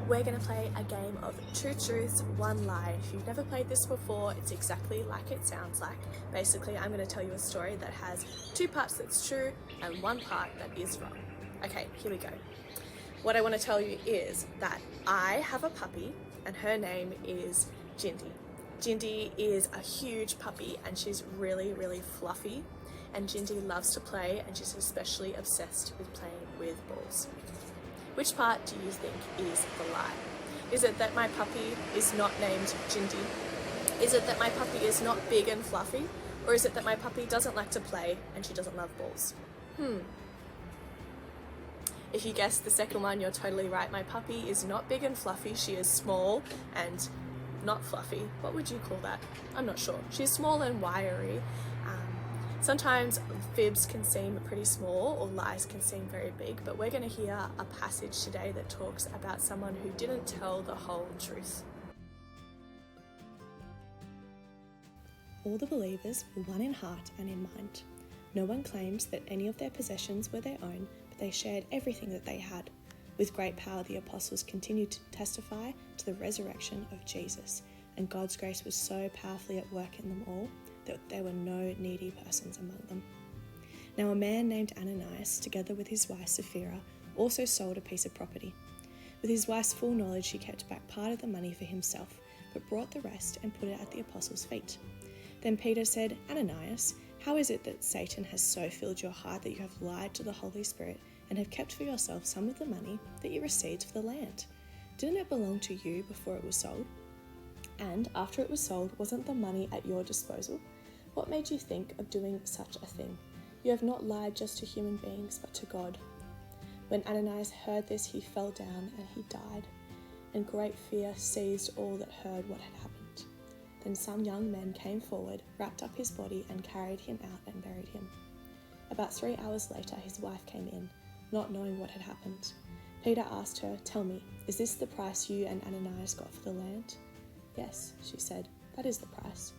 we're going to play a game of Two Truths, One Lie. If you've never played this before, it's exactly like it sounds like. Basically, I'm going to tell you a story that has two parts that's true and one part that is wrong. Okay, here we go. What I want to tell you is that I have a puppy and her name is Jindy. Jindy is a huge puppy and she's really, really fluffy, and Jindy loves to play and she's especially obsessed with playing with balls. Which part do you think is the lie? Is it that my puppy is not named Jindy? Is it that my puppy is not big and fluffy? Or is it that my puppy doesn't like to play and she doesn't love balls? If you guessed the second one, you're totally right. My puppy is not big and fluffy. She is small and not fluffy. What would you call that? I'm not sure. She's small and wiry. Sometimes fibs can seem pretty small or lies can seem very big, but we're going to hear a passage today that talks about someone who didn't tell the whole truth. All the believers were one in heart and in mind. No one claims that any of their possessions were their own, but they shared everything that they had. With great power, the apostles continued to testify to the resurrection of Jesus, and God's grace was so powerfully at work in them all that there were no needy persons among them. Now a man named Ananias, together with his wife Sapphira, also sold a piece of property. With his wife's full knowledge, he kept back part of the money for himself, but brought the rest and put it at the apostles' feet. Then Peter said, "Ananias, how is it that Satan has so filled your heart that you have lied to the Holy Spirit and have kept for yourself some of the money that you received for the land? Didn't it belong to you before it was sold? And after it was sold, wasn't the money at your disposal? What made you think of doing such a thing? You have not lied just to human beings, but to God." When Ananias heard this, he fell down and he died, and great fear seized all that heard what had happened. Then some young men came forward, wrapped up his body, and carried him out and buried him. About 3 hours later, his wife came in, not knowing what had happened. Peter asked her, "Tell me, is this the price you and Ananias got for the land?" "Yes," she said, "that is the price."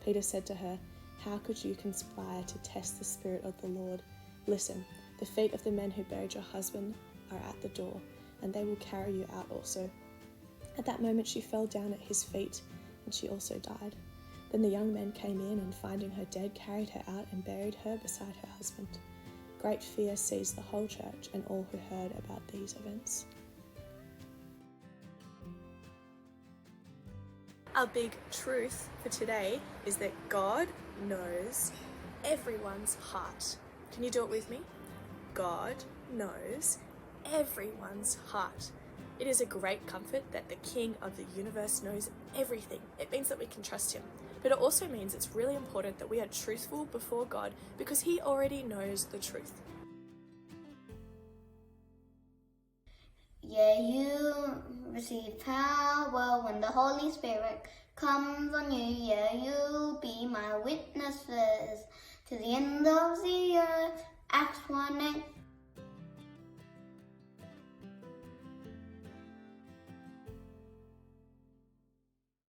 Peter said to her, "How could you conspire to test the Spirit of the Lord? Listen, the feet of the men who buried your husband are at the door, and they will carry you out also." At that moment she fell down at his feet, and she also died. Then the young men came in, and finding her dead, carried her out and buried her beside her husband. Great fear seized the whole church and all who heard about these events. Our big truth for today is that God knows everyone's heart. Can you do it with me? God knows everyone's heart. It is a great comfort that the King of the universe knows everything. It means that we can trust him. But it also means it's really important that we are truthful before God because he already knows the truth. Yeah, you receive power when the Holy Spirit comes on you. Yeah, you'll be my witnesses to the end of the earth. Acts 1:8.